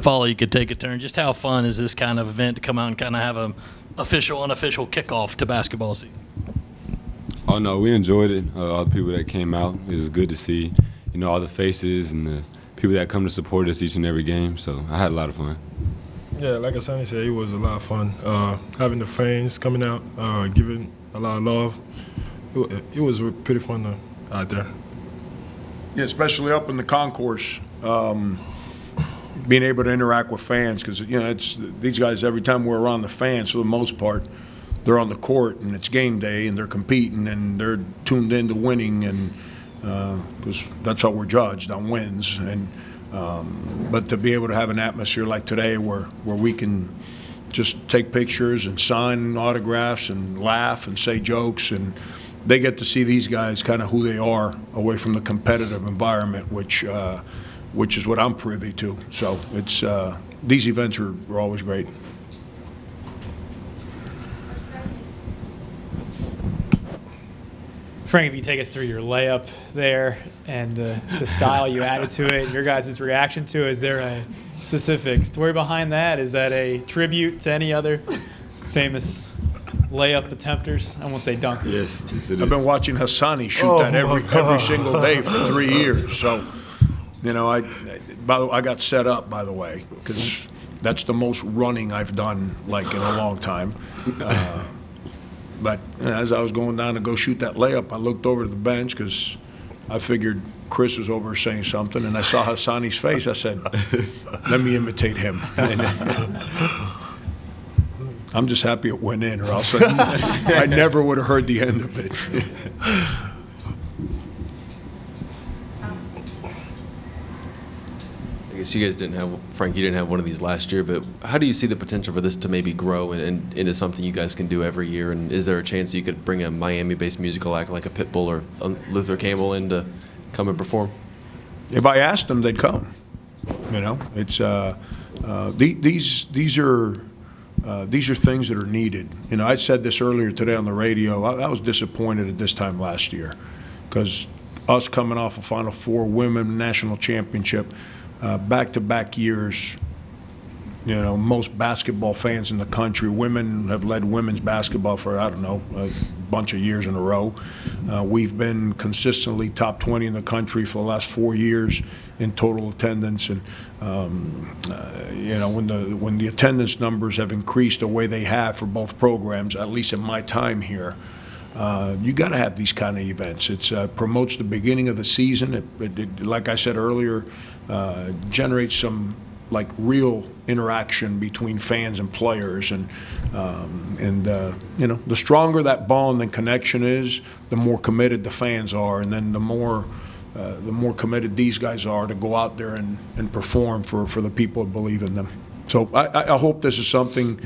Follow, you could take a turn. Just how fun is this kind of event to come out and kind of have an official, unofficial kickoff to basketball season? Oh, no, we enjoyed it. All the people that came out, it was good to see, all the faces and the people that come to support us each and every game. So I had a lot of fun. Yeah, like Hassani said, it was a lot of fun. Having the fans coming out, giving a lot of love, it was pretty fun out there. Yeah, especially up in the concourse, being able to interact with fans, because it's these guys. Every time we're around the fans, for the most part, they're on the court and it's game day and they're competing and they're tuned into winning, and because that's how we're judged, on wins. And but to be able to have an atmosphere like today, where we can just take pictures and sign autographs and laugh and say jokes, and they get to see these guys kind of who they are away from the competitive environment, which is what I'm privy to. So it's these events are always great. Frank, if you take us through your layup there and the style you added to it, your guys' reaction to it, is there a specific story behind that? Is that a tribute to any other famous layup attempters? I won't say dunkers. Yes, I've been watching Hassani shoot that every single day for 3 years. So, I got set up, by the way, because that's the most running I've done like in a long time. But as I was going down to go shoot that layup, I looked over to the bench because I figured Chris was over saying something, and I saw Hassani's face. I said, let me imitate him. I'm just happy it went in, or else I never would have heard the end of it. I guess you guys didn't have, Frank, you didn't have one of these last year, but how do you see the potential for this to maybe grow and into something you guys can do every year? And is there a chance you could bring a Miami-based musical act like a Pitbull or Luther Campbell in to come and perform? If I asked them, they'd come. It's these are things that are needed. I said this earlier today on the radio. I was disappointed at this time last year because us coming off a Final Four women national championship, back-to-back years, most basketball fans in the country, women have led women's basketball for, I don't know, a bunch of years in a row. We've been consistently top 20 in the country for the last 4 years in total attendance. And, when the attendance numbers have increased the way they have for both programs, at least in my time here, you got to have these kind of events. It promotes the beginning of the season. It, like I said earlier, generates some real interaction between fans and players, and the stronger that bond and connection is, the more committed the fans are, and then the more committed these guys are to go out there and perform for the people that believe in them. So I hope this is something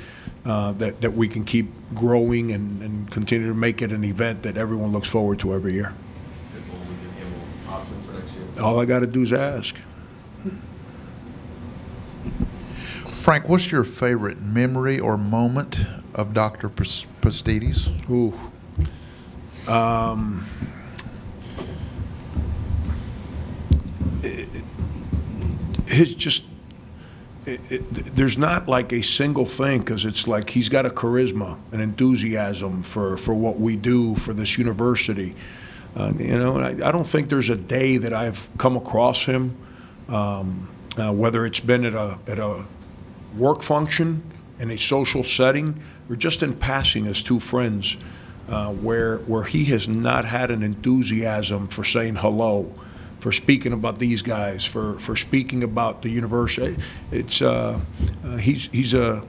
that we can keep growing and continue to make it an event that everyone looks forward to every year. All I got to do is ask. Frank, what's your favorite memory or moment of Dr. Pastides? Ooh. There's not like a single thing, because it's like he's got a charisma, an enthusiasm for what we do for this university. And I don't think there's a day that I've come across him, whether it's been at a work function, in a social setting, or just in passing as two friends, where he has not had an enthusiasm for saying hello, for speaking about these guys, for speaking about the university. It's he's a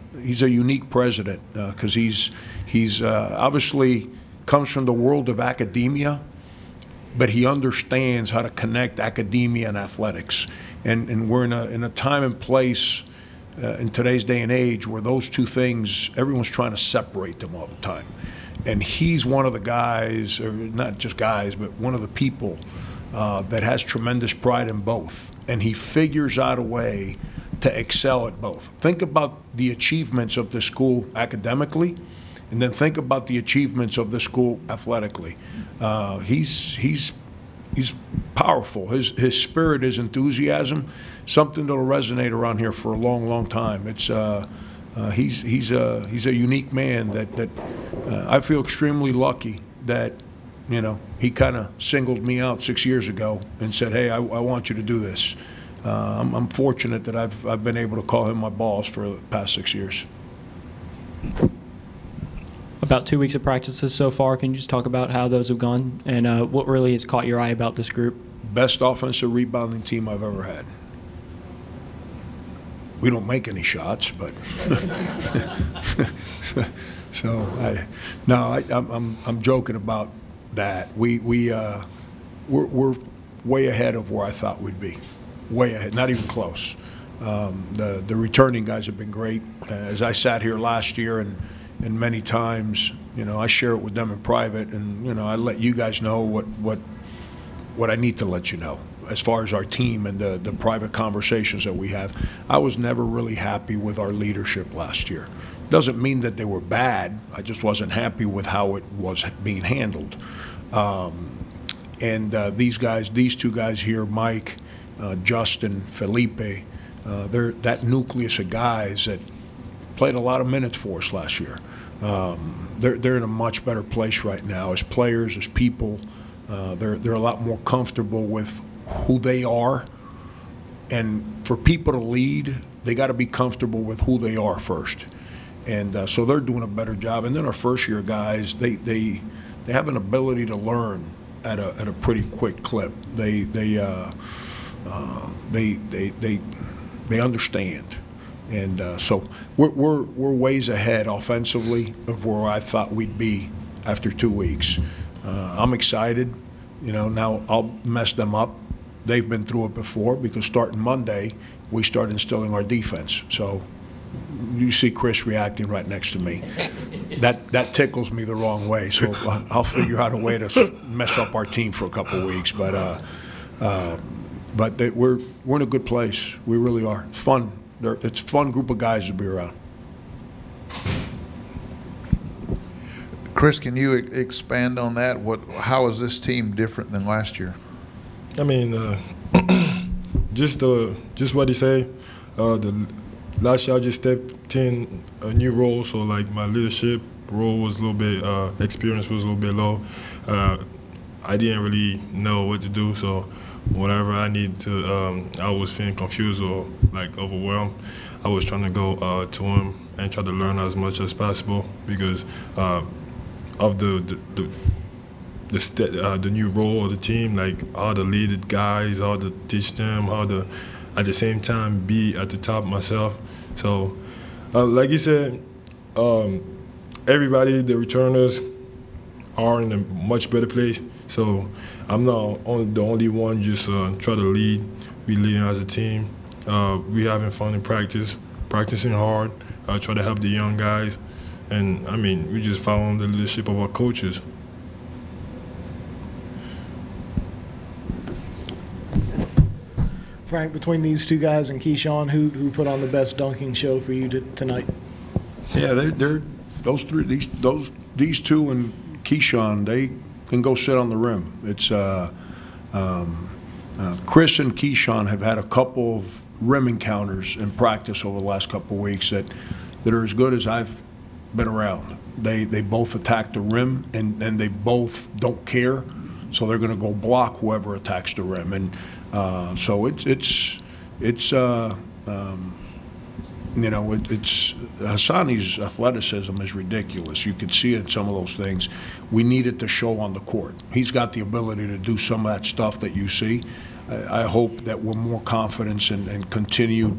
unique president, because he's obviously comes from the world of academia, but he understands how to connect academia and athletics, and we're in a time and place in today's day and age where those two things, everyone's trying to separate them all the time, and he's one of the guys, or not just guys, but one of the people that has tremendous pride in both, and he figures out a way to excel at both. Think about the achievements of the school academically, and then think about the achievements of the school athletically. He's he's powerful. His spirit, his enthusiasm, something that'll resonate around here for a long, long time. It's he's a unique man that I feel extremely lucky that, you know, he kind of singled me out 6 years ago and said, hey, I want you to do this. I'm fortunate that I've been able to call him my boss for the past 6 years. About 2 weeks of practices so far. Can you just talk about how those have gone and what really has caught your eye about this group? Best offensive rebounding team I've ever had. We don't make any shots, but so I'm joking about that. We're way ahead of where I thought we'd be. Way ahead, not even close. The returning guys have been great. As I sat here last year and many times, you know, I share it with them in private, and you know, I let you guys know what I need to let you know as far as our team and the private conversations that we have. I was never really happy with our leadership last year. Doesn't mean that they were bad. I just wasn't happy with how it was being handled. These two guys here, Mike, Justin, Felipe, they're that nucleus of guys that played a lot of minutes for us last year. They're in a much better place right now as players, as people. They're a lot more comfortable with who they are, and for people to lead, they got to be comfortable with who they are first. And so they're doing a better job. And then our first-year guys, they have an ability to learn at a pretty quick clip. They understand. And so we're ways ahead offensively of where I thought we'd be after 2 weeks. I'm excited. You know, now I'll mess them up. They've been through it before because starting Monday, we start instilling our defense. So you see Chris reacting right next to me. That tickles me the wrong way. So I'll figure out a way to mess up our team for a couple of weeks. But we're in a good place. We really are. It's fun. It's a fun group of guys to be around. Chris, can you expand on that? How is this team different than last year? I mean, just what he say. The last year I just stepped in a new role, so like my leadership role was a little bit, experience was a little bit low. I didn't really know what to do, so whenever I need to, I was feeling confused or like overwhelmed. I was trying to go to him and try to learn as much as possible because of the new role of the team, like how to lead the guys, how to teach them, how to at the same time be at the top myself. So, like you said, everybody, the returners, are in a much better place. So I'm not the only one just try to lead. We leading as a team. We having fun in practice, practicing hard. Try to help the young guys. And, I mean, we just following the leadership of our coaches. Frank, between these two guys and Keyshawn, who put on the best dunking show for you tonight? Yeah, they're those three. These two and Keyshawn, they can go sit on the rim. It's Chris and Keyshawn have had a couple of rim encounters in practice over the last couple of weeks that are as good as I've been around. They both attack the rim and they both don't care, so they're going to go block whoever attacks the rim. And so it's Hassani's athleticism is ridiculous. You could see it in some of those things. We need it to show on the court. He's got the ability to do some of that stuff that you see. I hope that we're more confident and continued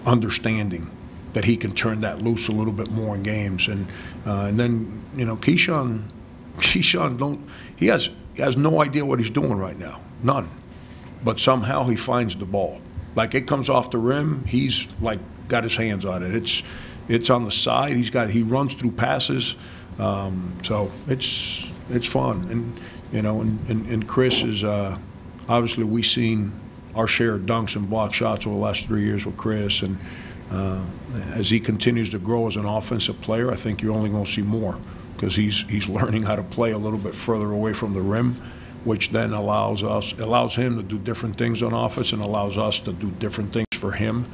understanding that he can turn that loose a little bit more in games. And then, you know, Keyshawn he has no idea what he's doing right now, none. But somehow he finds the ball. Like it comes off the rim, he's like got his hands on it. It's on the side. He runs through passes. So it's fun. And you know, and Chris is obviously we've seen our share of dunks and block shots over the last 3 years with Chris, and as he continues to grow as an offensive player, I think you're only going to see more because he's learning how to play a little bit further away from the rim, which then allows him to do different things on offense and allows us to do different things for him.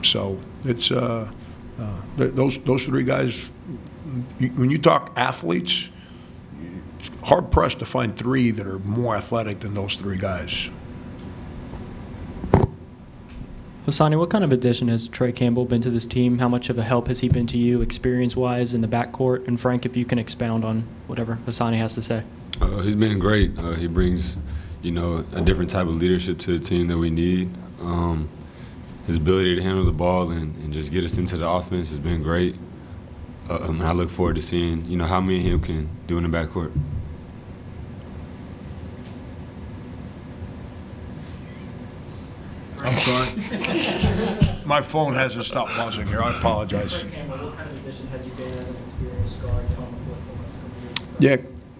So it's those three guys. When you talk athletes, it's hard pressed to find three that are more athletic than those three guys. Hassani, what kind of addition has Trey Campbell been to this team? How much of a help has he been to you experience-wise in the backcourt? And Frank, if you can expound on whatever Hassani has to say. He's been great. He brings, a different type of leadership to the team that we need. His ability to handle the ball and just get us into the offense has been great. I look forward to seeing, how me and him can do in the backcourt. I'm sorry. My phone hasn't stopped buzzing here. I apologize. What kind of addition has he been as an experienced guard to home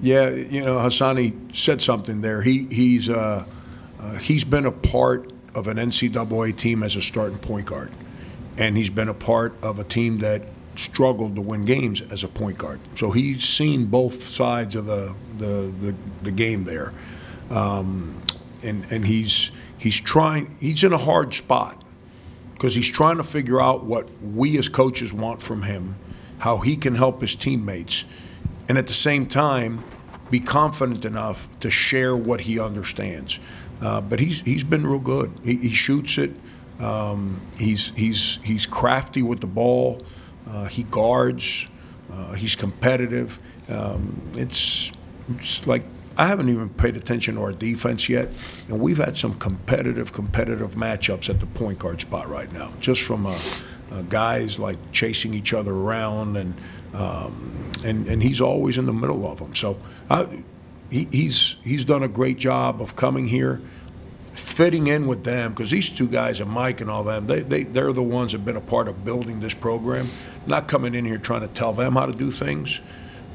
Yeah, Hassani said something there. He's been a part of an NCAA team as a starting point guard, and he's been a part of a team that struggled to win games as a point guard. So he's seen both sides of the game there, and he's trying. He's in a hard spot because he's trying to figure out what we as coaches want from him, how he can help his teammates, and at the same time be confident enough to share what he understands. But he's been real good. He shoots it. He's crafty with the ball. He guards. He's competitive. It's like I haven't even paid attention to our defense yet, and we've had some competitive matchups at the point guard spot right now, just from guys like chasing each other around, and he's always in the middle of them. So he's done a great job of coming here, fitting in with them, because these two guys and Mike and all them, they're the ones that have been a part of building this program, not coming in here trying to tell them how to do things,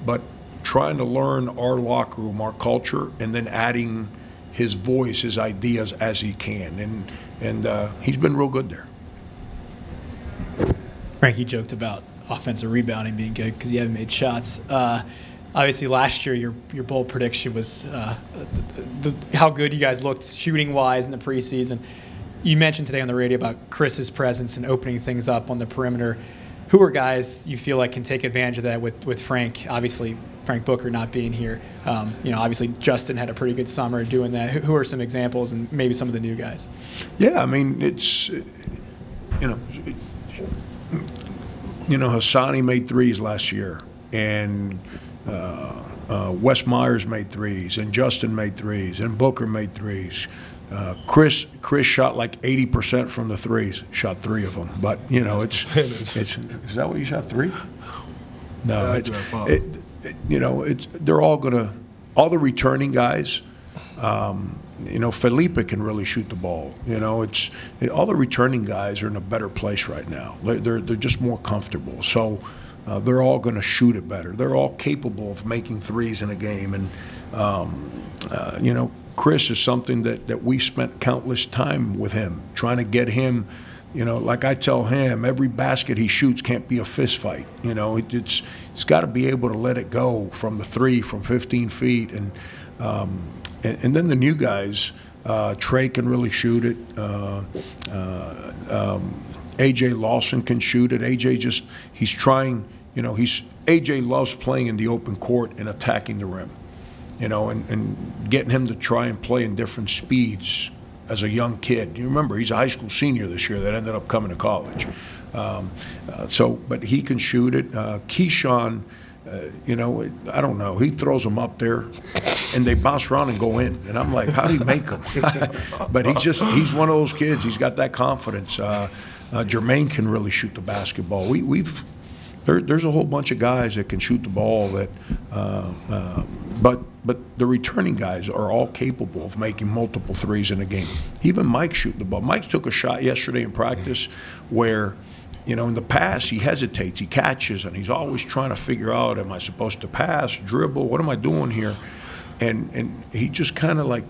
but trying to learn our locker room, our culture, and then adding his voice, his ideas as he can. And he's been real good there. Frank, you joked about offensive rebounding being good because you haven't made shots. Obviously, last year your bold prediction was how good you guys looked shooting-wise in the preseason. You mentioned today on the radio about Chris's presence and opening things up on the perimeter. Who are guys you feel like can take advantage of that with Frank? Obviously, Frank Booker not being here. Obviously Justin had a pretty good summer doing that. Who are some examples and maybe some of the new guys? Yeah, I mean, it's Hassani made threes last year, and Wes Myers made threes, and Justin made threes, and Booker made threes. Chris shot like 80% from the threes. Shot 3 of them, but it's is that what you shot 3? No, they're all all the returning guys. Felipe can really shoot the ball. All the returning guys are in a better place right now. They're just more comfortable. So they're all going to shoot it better. They're all capable of making threes in a game. And Chris is something that we spent countless time with him, trying to get him. Like I tell him, every basket he shoots can't be a fist fight. It's got to be able to let it go from the 3, from 15 feet, and then the new guys. Trey can really shoot it. A.J. Lawson can shoot it. A.J. he's trying. A.J. loves playing in the open court and attacking the rim. And getting him to try and play in different speeds as a young kid. You remember, he's a high school senior this year that ended up coming to college. But he can shoot it. Keyshawn, I don't know. He throws them up there, and they bounce around and go in. And I'm like, how do you make them? But he's one of those kids. He's got that confidence. Jermaine can really shoot the basketball. There's a whole bunch of guys that can shoot the ball but the returning guys are all capable of making multiple threes in a game. Even Mike shooting the ball. Mike took a shot yesterday in practice where, in the pass he hesitates, he catches, and he's always trying to figure out, am I supposed to pass, dribble, what am I doing here? And he just kind of like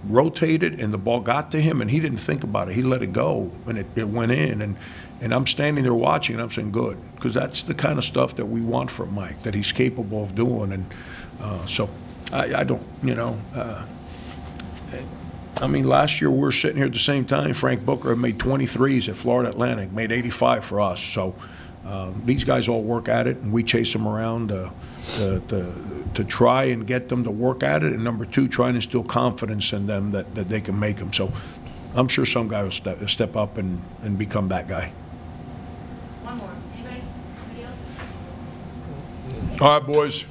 rotated and the ball got to him and he didn't think about it. He let it go and it went in. And I'm standing there watching and I'm saying, good, because that's the kind of stuff that we want from Mike, that he's capable of doing. And so I don't, you know, I mean, last year we were sitting here at the same time. Frank Booker had made 23s at Florida Atlantic, made 85 for us. So these guys all work at it, and we chase them around to try and get them to work at it. And number two, try and instill confidence in them that they can make them. So I'm sure some guy will step up and become that guy. One more. Anybody? Anybody else? All right, boys.